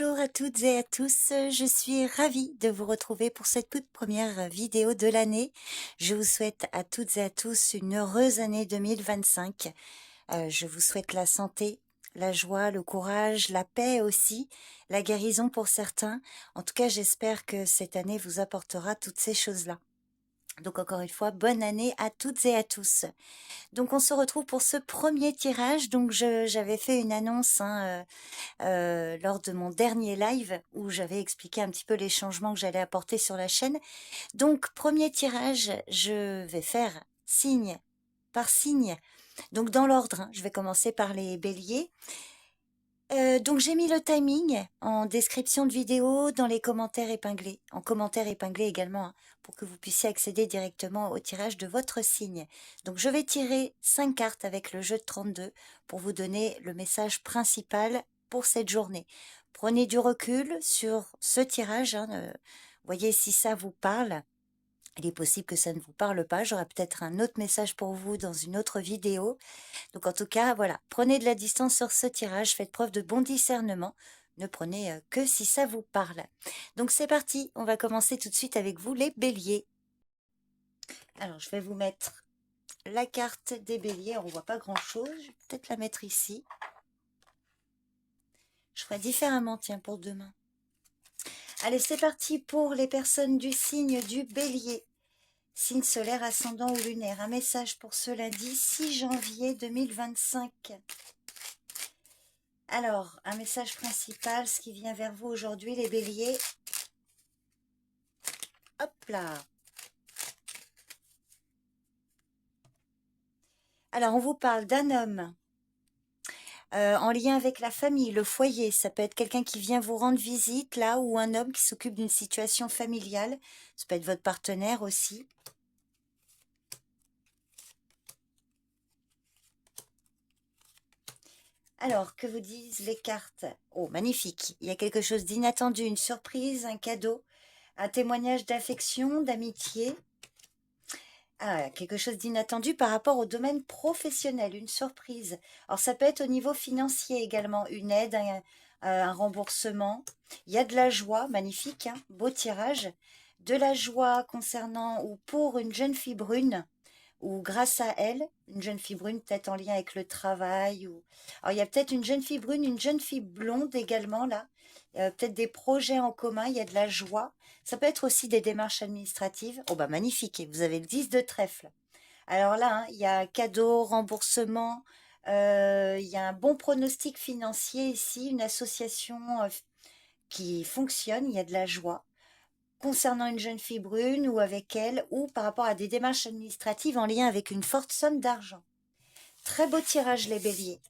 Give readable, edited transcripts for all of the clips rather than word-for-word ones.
Bonjour à toutes et à tous, je suis ravie de vous retrouver pour cette toute première vidéo de l'année. Je vous souhaite à toutes et à tous une heureuse année 2025. Je vous souhaite la santé, la joie, le courage, la paix aussi, la guérison pour certains. En tout cas, j'espère que cette année vous apportera toutes ces choses-là. Donc encore une fois, bonne année à toutes et à tous. Donc on se retrouve pour ce premier tirage. Donc j'avais fait une annonce lors de mon dernier live où j'avais expliqué un petit peu les changements que j'allais apporter sur la chaîne. Donc premier tirage, je vais faire signe par signe. Donc dans l'ordre, je vais commencer par les béliers. Donc j'ai mis le timing en description de vidéo, dans les commentaires épinglés, en commentaires épinglés également, pour que vous puissiez accéder directement au tirage de votre signe. Donc je vais tirer 5 cartes avec le jeu de 32 pour vous donner le message principal pour cette journée. Prenez du recul sur ce tirage, voyez si ça vous parle. Il est possible que ça ne vous parle pas, j'aurai peut-être un autre message pour vous dans une autre vidéo. Donc en tout cas, voilà, prenez de la distance sur ce tirage, faites preuve de bon discernement. Ne prenez que si ça vous parle. Donc c'est parti, on va commencer tout de suite avec vous les béliers. Alors je vais vous mettre la carte des béliers, on ne voit pas grand chose, je vais peut-être la mettre ici. Je ferai différemment, tiens, pour demain. Allez, c'est parti pour les personnes du signe du bélier. Signe solaire, ascendant ou lunaire. Un message pour ce lundi 6 janvier 2025. Alors, un message principal, ce qui vient vers vous aujourd'hui, les béliers. Hop là. Alors, on vous parle d'un homme en lien avec la famille, le foyer. Ça peut être quelqu'un qui vient vous rendre visite, là, ou un homme qui s'occupe d'une situation familiale. Ça peut être votre partenaire aussi. Alors, que vous disent les cartes? Oh, magnifique. Il y a quelque chose d'inattendu, une surprise, un cadeau, un témoignage d'affection, d'amitié. Ah, quelque chose d'inattendu par rapport au domaine professionnel, une surprise. Alors, ça peut être au niveau financier également, une aide, un remboursement. Il y a de la joie, magnifique, hein, beau tirage. De la joie concernant ou pour une jeune fille brune, ou grâce à elle, une jeune fille brune peut-être en lien avec le travail. Alors, il y a peut-être une jeune fille brune, une jeune fille blonde également là. Peut-être des projets en commun, il y a de la joie. Ça peut être aussi des démarches administratives. Oh bah magnifique, et vous avez le 10 de trèfle. Alors là, il y a cadeau, remboursement, il y a un bon pronostic financier ici, une association qui fonctionne, il y a de la joie concernant une jeune fille brune ou avec elle, ou par rapport à des démarches administratives en lien avec une forte somme d'argent. Très beau tirage les béliers.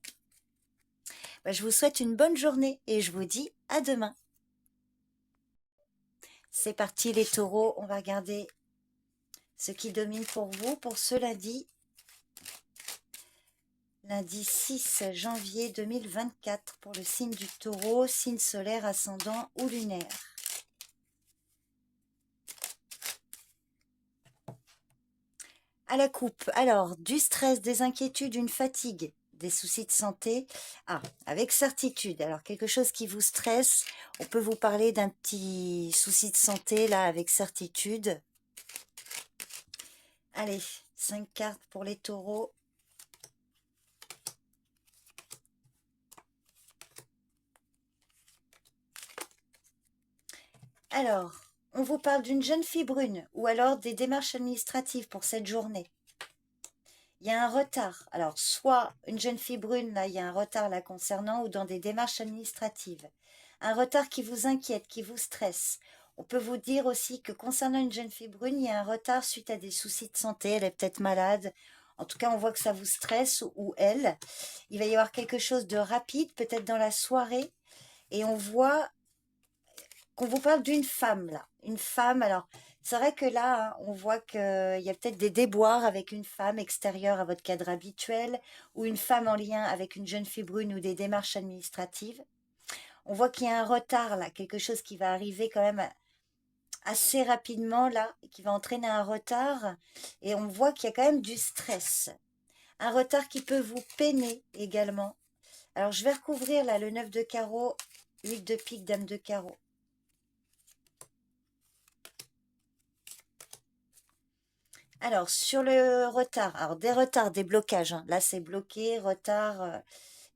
Je vous souhaite une bonne journée et je vous dis à demain. C'est parti les taureaux, on va regarder ce qui domine pour vous pour ce lundi. Lundi 6 janvier 2024 pour le signe du taureau, signe solaire, ascendant ou lunaire. À la coupe, alors, du stress, des inquiétudes, une fatigue, des soucis de santé. Ah, avec certitude. Alors, quelque chose qui vous stresse, on peut vous parler d'un petit souci de santé, là, avec certitude. Allez, 5 cartes pour les taureaux. Alors, on vous parle d'une jeune fille brune ou alors des démarches administratives pour cette journée. Il y a un retard. Alors, soit une jeune fille brune, là, il y a un retard là concernant ou dans des démarches administratives. Un retard qui vous inquiète, qui vous stresse. On peut vous dire aussi que concernant une jeune fille brune, il y a un retard suite à des soucis de santé. Elle est peut-être malade. En tout cas, on voit que ça vous stresse ou elle. Il va y avoir quelque chose de rapide, peut-être dans la soirée. Et on voit qu'on vous parle d'une femme, là. Une femme, alors, c'est vrai que là, hein, on voit qu'il y a peut-être des déboires avec une femme extérieure à votre cadre habituel ou une femme en lien avec une jeune fille brune ou des démarches administratives. On voit qu'il y a un retard, là, quelque chose qui va arriver quand même assez rapidement, là, et qui va entraîner un retard. Et on voit qu'il y a quand même du stress. Un retard qui peut vous peiner également. Alors, je vais recouvrir, là, le 9 de carreau 8 de pique, dame de carreau. Alors, sur le retard, alors des retards, des blocages, hein. Là, c'est bloqué, retard,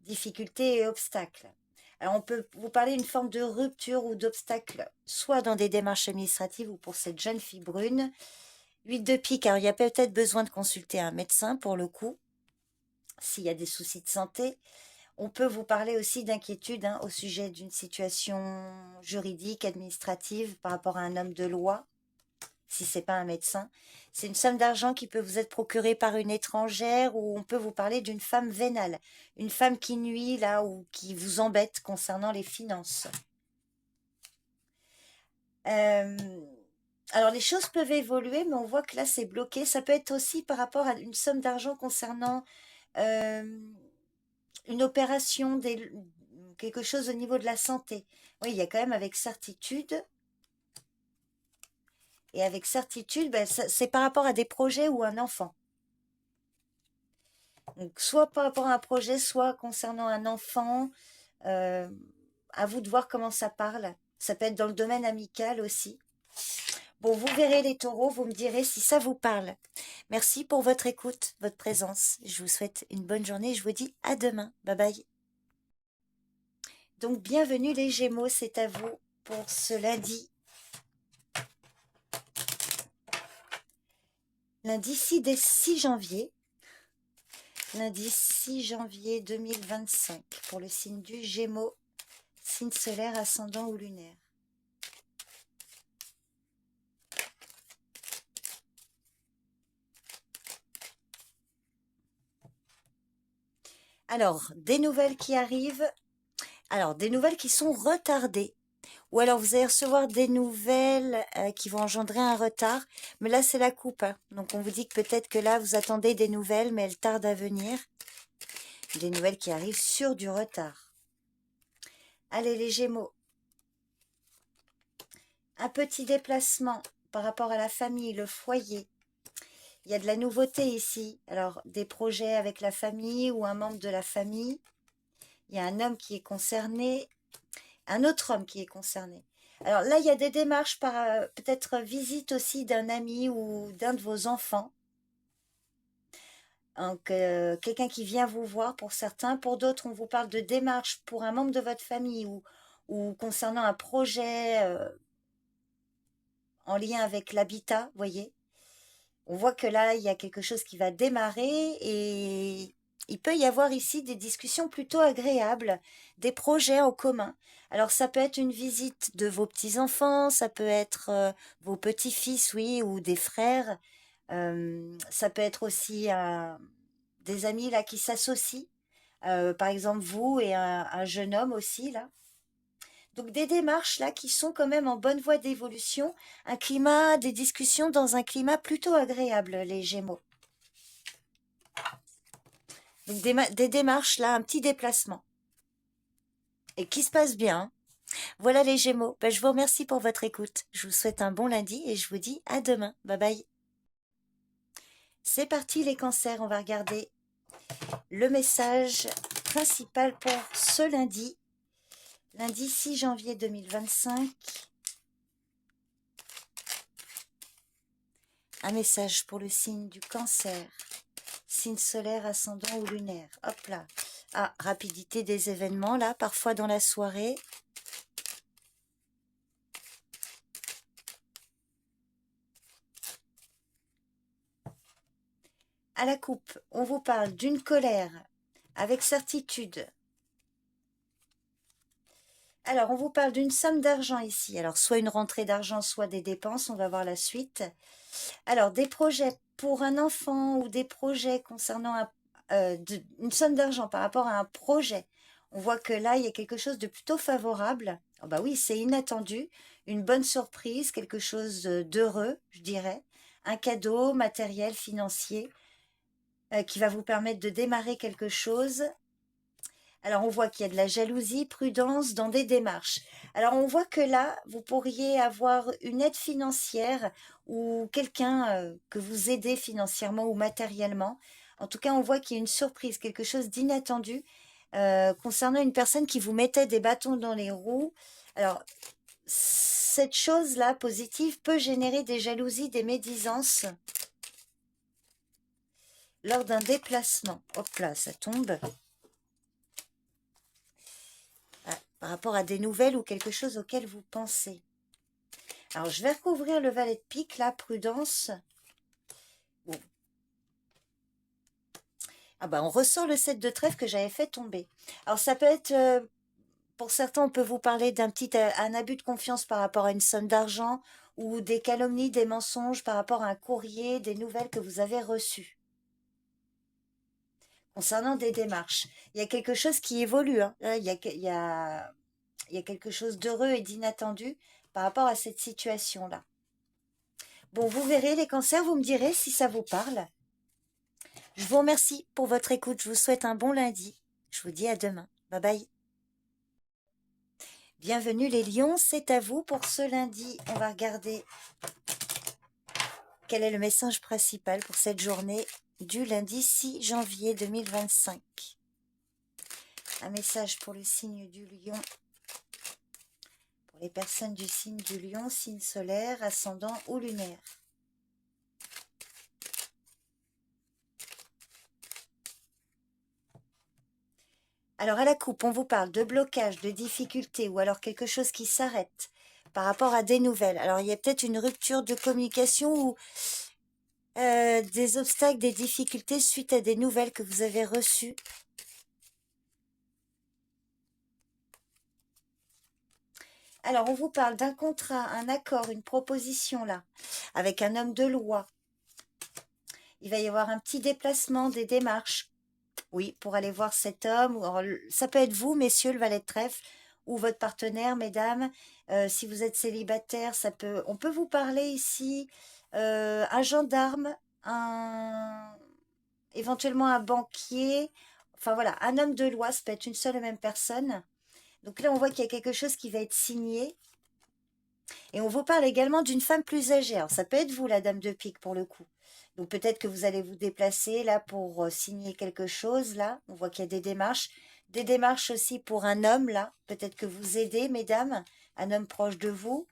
difficultés et obstacles. Alors, on peut vous parler d'une forme de rupture ou d'obstacle, soit dans des démarches administratives ou pour cette jeune fille brune. 8 de pique, alors il y a peut-être besoin de consulter un médecin pour le coup, s'il y a des soucis de santé. On peut vous parler aussi d'inquiétude au sujet d'une situation juridique, administrative par rapport à un homme de loi, si c'est pas un médecin. C'est une somme d'argent qui peut vous être procurée par une étrangère ou on peut vous parler d'une femme vénale, une femme qui nuit là ou qui vous embête concernant les finances. Euh, alors les choses peuvent évoluer, mais on voit que là c'est bloqué. Ça peut être aussi par rapport à une somme d'argent concernant une opération, quelque chose au niveau de la santé. Oui, il y a quand même avec certitude. Et avec certitude, ben, c'est par rapport à des projets ou un enfant. Donc, soit par rapport à un projet, soit concernant un enfant. À vous de voir comment ça parle. Ça peut être dans le domaine amical aussi. Bon, vous verrez les taureaux, vous me direz si ça vous parle. Merci pour votre écoute, votre présence. Je vous souhaite une bonne journée et je vous dis à demain. Bye bye. Donc, bienvenue les Gémeaux, c'est à vous pour ce lundi. Lundi 6 janvier. Lundi 6 janvier 2025 pour le signe du Gémeaux, signe solaire, ascendant ou lunaire. Alors, des nouvelles qui arrivent. Alors, des nouvelles qui sont retardées. Ou alors, vous allez recevoir des nouvelles qui vont engendrer un retard. Mais là, c'est la coupe. Donc, on vous dit que peut-être que là, vous attendez des nouvelles, mais elles tardent à venir. Des nouvelles qui arrivent sur du retard. Allez, les Gémeaux. Un petit déplacement par rapport à la famille, le foyer. Il y a de la nouveauté ici. Alors, des projets avec la famille ou un membre de la famille. Il y a un homme qui est concerné, un autre homme qui est concerné. Alors là, il y a des démarches par peut-être visite aussi d'un ami ou d'un de vos enfants. Donc, quelqu'un qui vient vous voir pour certains. Pour d'autres, on vous parle de démarches pour un membre de votre famille ou concernant un projet en lien avec l'habitat, voyez. On voit que là, il y a quelque chose qui va démarrer et il peut y avoir ici des discussions plutôt agréables, des projets en commun. Alors ça peut être une visite de vos petits-enfants, ça peut être vos petits-fils, oui, ou des frères. Ça peut être aussi des amis là qui s'associent. Par exemple, vous et un jeune homme aussi, là. Donc des démarches là qui sont quand même en bonne voie d'évolution, un climat, des discussions dans un climat plutôt agréable, les Gémeaux. Donc des démarches là, un petit déplacement. Et qui se passe bien. Voilà les Gémeaux, ben, je vous remercie pour votre écoute. Je vous souhaite un bon lundi et je vous dis à demain. Bye bye. C'est parti les cancers, on va regarder le message principal pour ce lundi. Lundi 6 janvier 2025. Un message pour le signe du cancer. Signe solaire, ascendant ou lunaire. Hop là. Ah, rapidité des événements, là, parfois dans la soirée. À la coupe, on vous parle d'une colère avec certitude. Alors, on vous parle d'une somme d'argent ici. Alors, soit une rentrée d'argent, soit des dépenses. On va voir la suite. Alors, des projets pour un enfant ou des projets concernant une somme d'argent par rapport à un projet. On voit que là, il y a quelque chose de plutôt favorable. Oh bah oui, c'est inattendu. Une bonne surprise, quelque chose d'heureux, je dirais. Un cadeau matériel, financier, qui va vous permettre de démarrer quelque chose. Alors, on voit qu'il y a de la jalousie, prudence dans des démarches. Alors, on voit que là, vous pourriez avoir une aide financière ou quelqu'un que vous aidez financièrement ou matériellement. En tout cas, on voit qu'il y a une surprise, quelque chose d'inattendu. concernant une personne qui vous mettait des bâtons dans les roues. Alors, cette chose-là, positive, peut générer des jalousies, des médisances lors d'un déplacement. Hop là, ça tombe. Ah, par rapport à des nouvelles ou quelque chose auquel vous pensez. Alors, je vais recouvrir le valet de pique, là, prudence. Bon. Ah bah, on ressort le 7 de trèfle que j'avais fait tomber. Alors, ça peut être, pour certains, on peut vous parler un abus de confiance par rapport à une somme d'argent ou des calomnies, des mensonges par rapport à un courrier, des nouvelles que vous avez reçues. Concernant des démarches, il y a quelque chose qui évolue, hein. Là, il y a quelque chose d'heureux et d'inattendu par rapport à cette situation-là. Bon, vous verrez les cancers, vous me direz si ça vous parle. Je vous remercie pour votre écoute. Je vous souhaite un bon lundi. Je vous dis à demain. Bye bye. Bienvenue les lions, c'est à vous pour ce lundi. On va regarder quel est le message principal pour cette journée du lundi 6 janvier 2025. Un message pour le signe du lion. Pour les personnes du signe du lion, signe solaire, ascendant ou lunaire. Alors à la coupe, on vous parle de blocage, de difficulté ou alors quelque chose qui s'arrête par rapport à des nouvelles. Alors il y a peut-être une rupture de communication ou des obstacles, des difficultés suite à des nouvelles que vous avez reçues. Alors on vous parle d'un contrat, un accord, une proposition là, avec un homme de loi. Il va y avoir un petit déplacement, des démarches. Oui, pour aller voir cet homme. Alors, ça peut être vous, messieurs, le valet de trèfle, ou votre partenaire, mesdames. Si vous êtes célibataire, on peut vous parler ici. Un gendarme, éventuellement un banquier. Enfin voilà, un homme de loi, ça peut être une seule et même personne. Donc là, on voit qu'il y a quelque chose qui va être signé. Et on vous parle également d'une femme plus âgée. Alors, ça peut être vous, la dame de pique, pour le coup. Donc, peut-être que vous allez vous déplacer, là, pour signer quelque chose, là. On voit qu'il y a des démarches. Des démarches aussi pour un homme, là. Peut-être que vous aidez, mesdames, un homme proche de vous.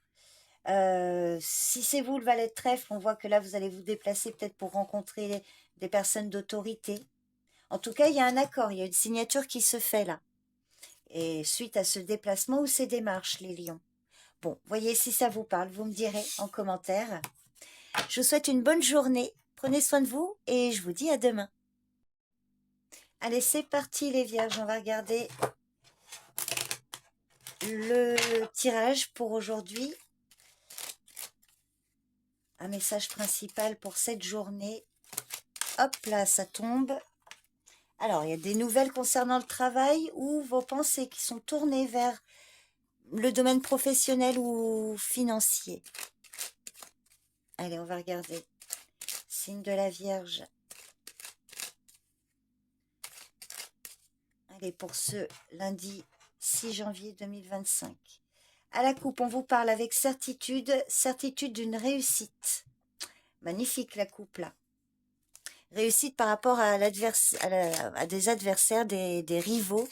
Si c'est vous, le valet de trèfle, on voit que là, vous allez vous déplacer peut-être pour rencontrer des personnes d'autorité. En tout cas, il y a un accord, il y a une signature qui se fait, là. Et suite à ce déplacement ou ces démarches, les lions. Bon, voyez si ça vous parle, vous me direz en commentaire. Je vous souhaite une bonne journée, prenez soin de vous et je vous dis à demain. Allez, c'est parti les vierges, on va regarder le tirage pour aujourd'hui. Un message principal pour cette journée. Hop là, ça tombe. Alors, il y a des nouvelles concernant le travail ou vos pensées qui sont tournées vers le domaine professionnel ou financier. Allez, on va regarder. Signe de la Vierge. Allez, pour ce lundi 6 janvier 2025. À la coupe, on vous parle avec certitude, certitude d'une réussite. Magnifique la coupe là. Réussite par rapport à, à des adversaires, des rivaux.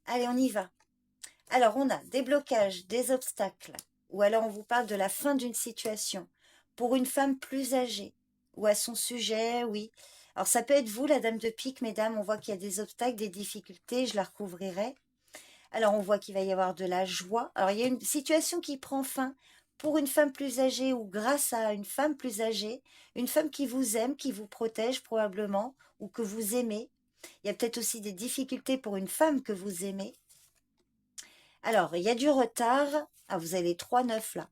Allez, on y va. Alors, on a des blocages, des obstacles. Ou alors, on vous parle de la fin d'une situation. Pour une femme plus âgée. Ou à son sujet, oui. Alors, ça peut être vous, la dame de pique, mesdames. On voit qu'il y a des obstacles, des difficultés. Je la recouvrirai. Alors, on voit qu'il va y avoir de la joie. Alors, il y a une situation qui prend fin pour une femme plus âgée ou grâce à une femme plus âgée. Une femme qui vous aime, qui vous protège probablement ou que vous aimez. Il y a peut-être aussi des difficultés pour une femme que vous aimez. Alors, il y a du retard. Ah, vous avez les 3-9 là.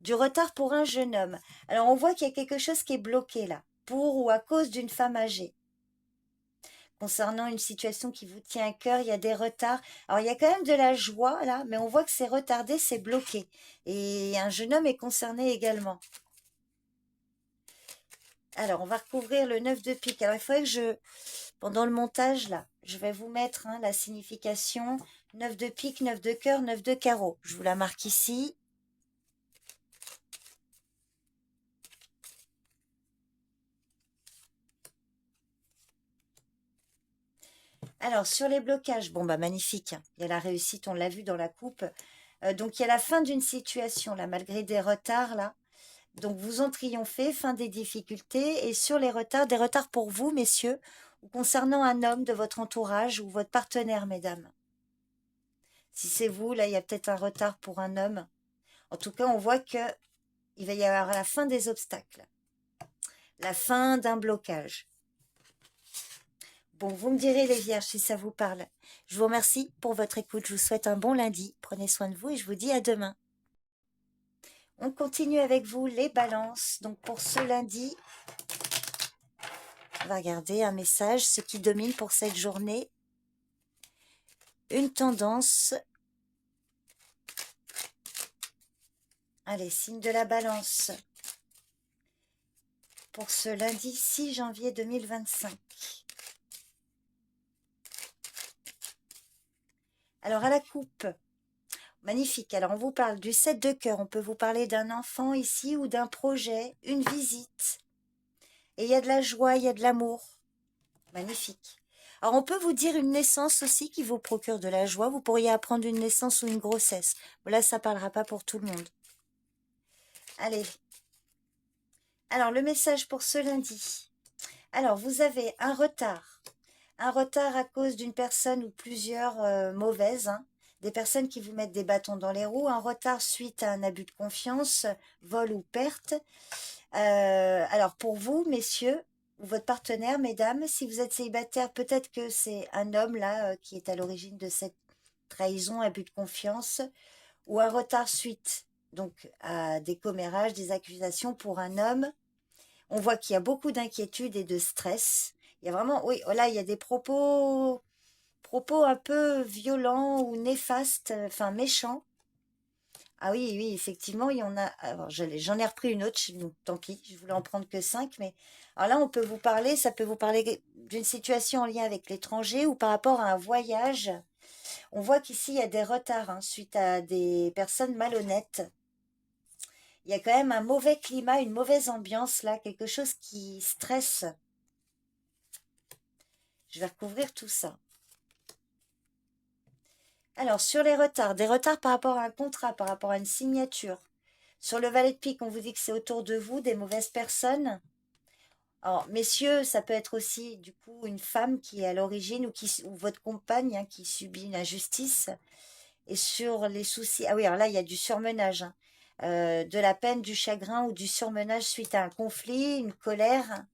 Du retard pour un jeune homme. Alors, on voit qu'il y a quelque chose qui est bloqué là, pour ou à cause d'une femme âgée. Concernant une situation qui vous tient à cœur, il y a des retards. Alors, il y a quand même de la joie là, mais on voit que c'est retardé, c'est bloqué. Et un jeune homme est concerné également. Alors, on va recouvrir le 9 de pique. Alors, il faudrait que pendant le montage là, je vais vous mettre la signification 9 de pique, 9 de cœur, 9 de carreau. Je vous la marque ici. Alors, sur les blocages, bon, bah magnifique, hein. Il y a la réussite, on l'a vu dans la coupe. Donc, il y a la fin d'une situation, là, malgré des retards, là. Donc, vous en triomphez, fin des difficultés. Et sur les retards, des retards pour vous, messieurs, ou concernant un homme de votre entourage ou votre partenaire, mesdames. Si c'est vous, là, il y a peut-être un retard pour un homme. En tout cas, on voit que il va y avoir la fin des obstacles, la fin d'un blocage. Bon, vous me direz les vierges si ça vous parle. Je vous remercie pour votre écoute. Je vous souhaite un bon lundi. Prenez soin de vous et je vous dis à demain. On continue avec vous les balances. Donc pour ce lundi, on va regarder un message, ce qui domine pour cette journée. Une tendance. Allez, signe de la balance. Pour ce lundi 6 janvier 2025. Alors à la coupe, magnifique. Alors on vous parle du 7 de cœur. On peut vous parler d'un enfant ici ou d'un projet, une visite. Et il y a de la joie, il y a de l'amour. Magnifique. Alors on peut vous dire une naissance aussi qui vous procure de la joie. Vous pourriez apprendre une naissance ou une grossesse. Là, ça ne parlera pas pour tout le monde. Allez. Alors le message pour ce lundi. Alors vous avez un retard. Un retard à cause d'une personne ou plusieurs mauvaises, hein. Des personnes qui vous mettent des bâtons dans les roues, un retard suite à un abus de confiance, vol ou perte. Alors pour vous, messieurs, ou votre partenaire, mesdames, si vous êtes célibataire, peut-être que c'est un homme là qui est à l'origine de cette trahison, abus de confiance, ou un retard suite donc à des commérages, des accusations pour un homme. On voit qu'il y a beaucoup d'inquiétude et de stress. Il y a vraiment, oui, là, il y a des propos un peu violents ou néfastes, enfin méchants. Ah oui, oui, effectivement, il y en a. Alors, j'en ai repris une autre, donc tant pis, je voulais en prendre que 5, mais alors là, on peut vous parler, ça peut vous parler d'une situation en lien avec l'étranger ou par rapport à un voyage. On voit qu'ici, il y a des retards hein, suite à des personnes malhonnêtes. Il y a quand même un mauvais climat, une mauvaise ambiance là, quelque chose qui stresse. Je vais recouvrir tout ça. Alors, sur les retards, des retards par rapport à un contrat, par rapport à une signature. Sur le valet de pique, on vous dit que c'est autour de vous, des mauvaises personnes. Alors, messieurs, ça peut être aussi, du coup, une femme qui est à l'origine ou votre compagne hein, qui subit une injustice. Et sur les soucis, ah oui, alors là, il y a du surmenage, hein. De la peine, du chagrin ou du surmenage suite à un conflit, une colère.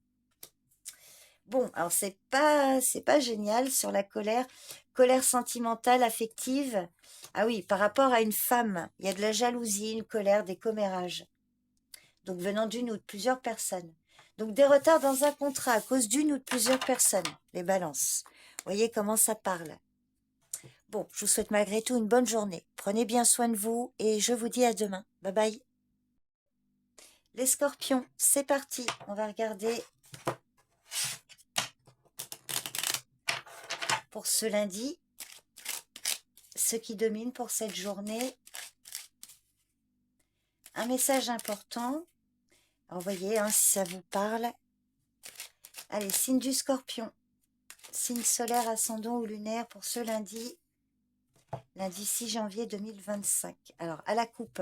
Bon, alors c'est pas génial sur la colère. Colère sentimentale, affective. Ah oui, par rapport à une femme, il y a de la jalousie, une colère, des commérages. Donc venant d'une ou de plusieurs personnes. Donc des retards dans un contrat à cause d'une ou de plusieurs personnes. Les balances. Voyez comment ça parle. Bon, je vous souhaite malgré tout une bonne journée. Prenez bien soin de vous et je vous dis à demain. Bye bye. Les scorpions, c'est parti. On va regarder pour ce lundi, ce qui domine pour cette journée. Un message important. Alors, voyez, hein, si ça vous parle. Allez, signe du scorpion. Signe solaire, ascendant ou lunaire pour ce lundi. Lundi 6 janvier 2025. Alors, à la coupe,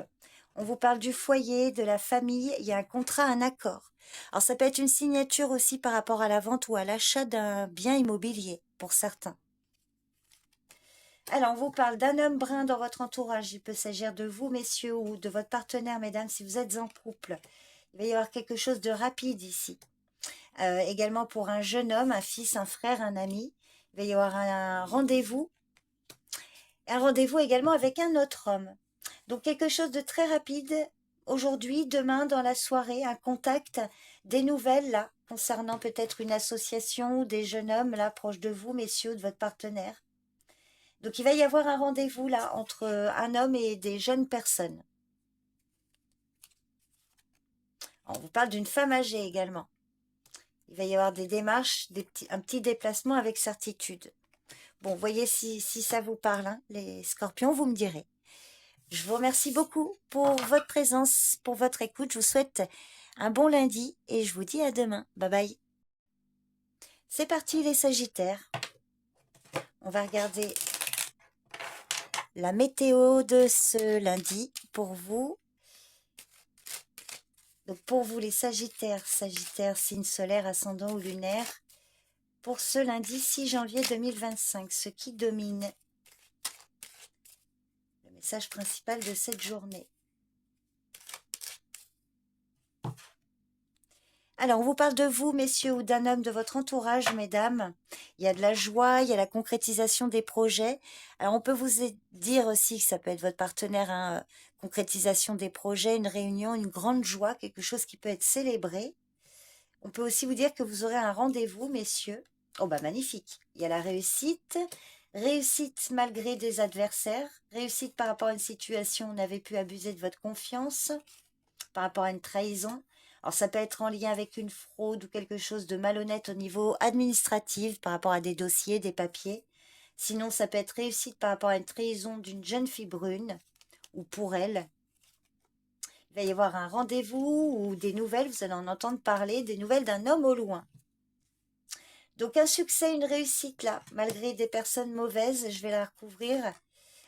on vous parle du foyer, de la famille. Il y a un contrat, un accord. Alors, ça peut être une signature aussi par rapport à la vente ou à l'achat d'un bien immobilier pour certains. Alors, on vous parle d'un homme brun dans votre entourage. Il peut s'agir de vous, messieurs, ou de votre partenaire, mesdames, si vous êtes en couple. Il va y avoir quelque chose de rapide ici. Également pour un jeune homme, un fils, un frère, un ami. Il va y avoir un rendez-vous. Un rendez-vous également avec un autre homme. Donc, quelque chose de très rapide. Aujourd'hui, demain, dans la soirée, un contact, des nouvelles, là, concernant peut-être une association ou des jeunes hommes, là, proches de vous, messieurs, de votre partenaire. Donc, il va y avoir un rendez-vous là entre un homme et des jeunes personnes. On vous parle d'une femme âgée également. Il va y avoir des démarches, un petit déplacement avec certitude. Bon, voyez si ça vous parle, hein, les scorpions, vous me direz. Je vous remercie beaucoup pour votre présence, pour votre écoute. Je vous souhaite un bon lundi et je vous dis à demain. Bye bye. C'est parti les sagittaires. On va regarder la météo de ce lundi pour vous. Donc pour vous les Sagittaires, signe solaire, ascendant ou lunaire, pour ce lundi 6 janvier 2025, ce qui domine le message principal de cette journée. Alors, on vous parle de vous, messieurs, ou d'un homme de votre entourage, mesdames. Il y a de la joie, il y a la concrétisation des projets. Alors, on peut vous dire aussi que ça peut être votre partenaire, hein, concrétisation des projets, une réunion, une grande joie, quelque chose qui peut être célébré. On peut aussi vous dire que vous aurez un rendez-vous, messieurs. Oh, bah, magnifique. Il y a la réussite. Réussite malgré des adversaires. Réussite par rapport à une situation où on avait pu abuser de votre confiance. Par rapport à une trahison. Alors, ça peut être en lien avec une fraude ou quelque chose de malhonnête au niveau administratif par rapport à des dossiers, des papiers. Sinon, ça peut être réussite par rapport à une trahison d'une jeune fille brune ou pour elle. Il va y avoir un rendez-vous ou des nouvelles, vous allez en entendre parler, des nouvelles d'un homme au loin. Donc, un succès, une réussite là, malgré des personnes mauvaises, je vais la recouvrir.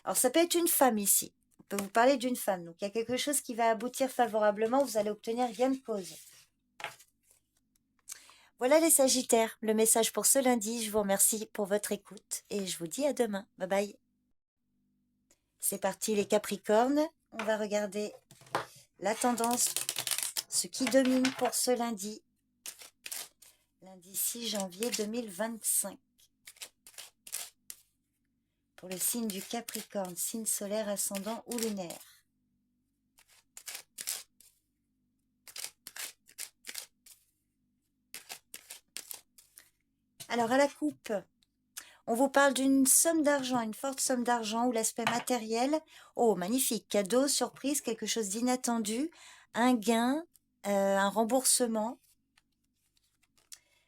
Alors, ça peut être une femme ici. On peut vous parler d'une femme. Donc, il y a quelque chose qui va aboutir favorablement. Vous allez obtenir gain de cause. Voilà les Sagittaires, le message pour ce lundi. Je vous remercie pour votre écoute et je vous dis à demain. Bye bye. C'est parti les Capricornes. On va regarder la tendance, ce qui domine pour ce lundi. Lundi 6 janvier 2025. Pour le signe du Capricorne, signe solaire, ascendant ou lunaire. Alors à la coupe, on vous parle d'une somme d'argent, une forte somme d'argent ou l'aspect matériel. Oh, magnifique, cadeau, surprise, quelque chose d'inattendu, un gain, un remboursement.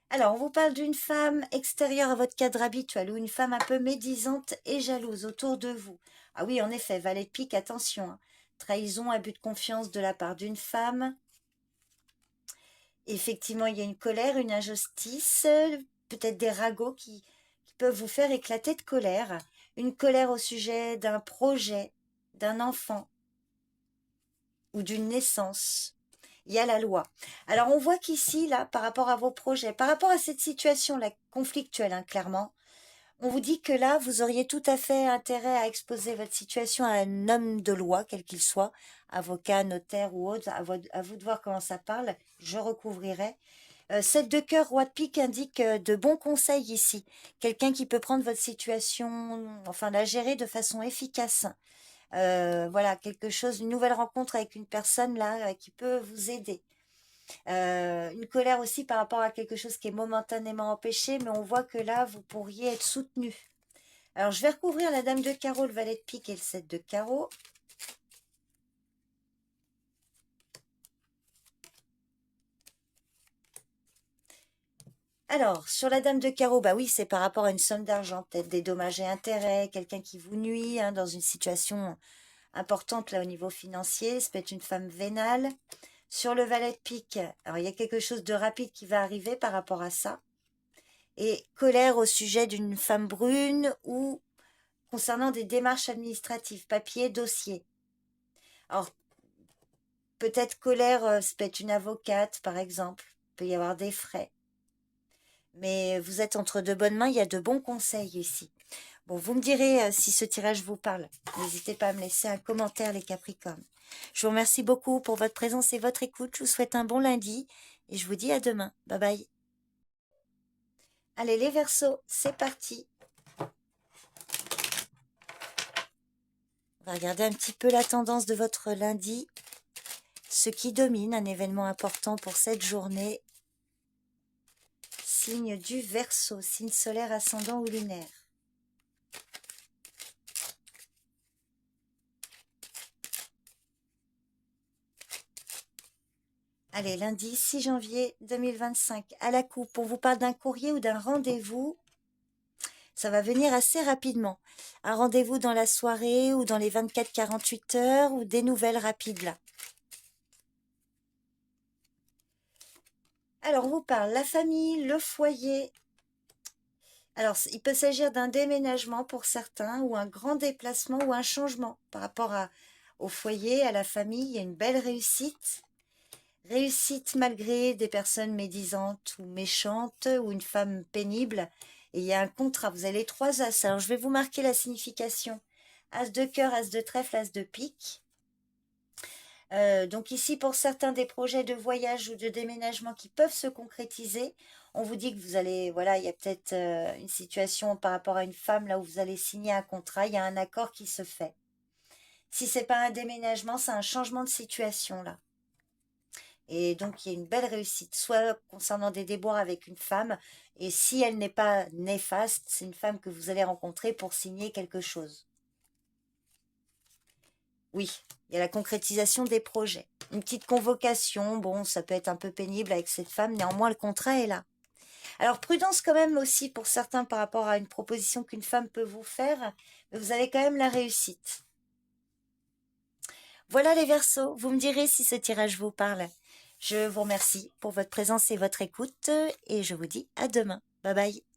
Alors, on vous parle d'une femme extérieure à votre cadre habituel ou une femme un peu médisante et jalouse autour de vous. Ah oui, en effet, valet de pique, attention. Hein. Trahison, abus de confiance de la part d'une femme. Effectivement, il y a une colère, une injustice, peut-être des ragots qui peuvent vous faire éclater de colère. Une colère au sujet d'un projet, d'un enfant ou d'une naissance. Il y a la loi. Alors, on voit qu'ici, là, par rapport à vos projets, par rapport à cette situation-là conflictuelle, hein, clairement, on vous dit que là, vous auriez tout à fait intérêt à exposer votre situation à un homme de loi, quel qu'il soit, avocat, notaire ou autre, à vous de voir comment ça parle, je recouvrirai. 7 de cœur, roi de pique indique de bons conseils ici. Quelqu'un qui peut prendre votre situation, enfin la gérer de façon efficace. Voilà, quelque chose, une nouvelle rencontre avec une personne là qui peut vous aider. Une colère aussi par rapport à quelque chose qui est momentanément empêché, mais on voit que là, vous pourriez être soutenu. Alors, je vais recouvrir la dame de carreau, le valet de pique et le 7 de carreau. Alors, sur la dame de carreau, bah oui, c'est par rapport à une somme d'argent, peut-être des dommages et intérêts, quelqu'un qui vous nuit hein, dans une situation importante là au niveau financier, ça peut être une femme vénale. Sur le valet de pique, alors il y a quelque chose de rapide qui va arriver par rapport à ça. Et colère au sujet d'une femme brune ou concernant des démarches administratives, papier, dossier. Alors, peut-être colère, ça peut être une avocate, par exemple. Il peut y avoir des frais. Mais vous êtes entre de bonnes mains, il y a de bons conseils ici. Bon, vous me direz si ce tirage vous parle. N'hésitez pas à me laisser un commentaire, les Capricornes. Je vous remercie beaucoup pour votre présence et votre écoute. Je vous souhaite un bon lundi et je vous dis à demain. Bye bye. Allez, les Verseaux, c'est parti. On va regarder un petit peu la tendance de votre lundi. Ce qui domine, un événement important pour cette journée. Signe du Verseau, signe solaire, ascendant ou lunaire. Allez, lundi 6 janvier 2025, à la coupe, on vous parle d'un courrier ou d'un rendez-vous. Ça va venir assez rapidement. Un rendez-vous dans la soirée ou dans les 24-48 heures ou des nouvelles rapides là. Alors, on vous parle la famille, le foyer. Alors, il peut s'agir d'un déménagement pour certains, ou un grand déplacement, ou un changement par rapport au foyer, à la famille. Il y a une belle réussite. Réussite malgré des personnes médisantes ou méchantes, ou une femme pénible. Et il y a un contrat. Vous avez les 3 as. Alors, je vais vous marquer la signification. As de cœur, as de trèfle, as de pique. Donc ici, pour certains des projets de voyage ou de déménagement qui peuvent se concrétiser, on vous dit que vous allez, voilà, il y a peut-être une situation par rapport à une femme là où vous allez signer un contrat, il y a un accord qui se fait. Si c'est pas un déménagement, c'est un changement de situation là. Et donc il y a une belle réussite, soit concernant des déboires avec une femme, et si elle n'est pas néfaste, c'est une femme que vous allez rencontrer pour signer quelque chose. Oui, il y a la concrétisation des projets. Une petite convocation, bon, ça peut être un peu pénible avec cette femme, néanmoins le contrat est là. Alors prudence quand même aussi pour certains par rapport à une proposition qu'une femme peut vous faire, mais vous avez quand même la réussite. Voilà les Verseaux, vous me direz si ce tirage vous parle. Je vous remercie pour votre présence et votre écoute et je vous dis à demain. Bye bye.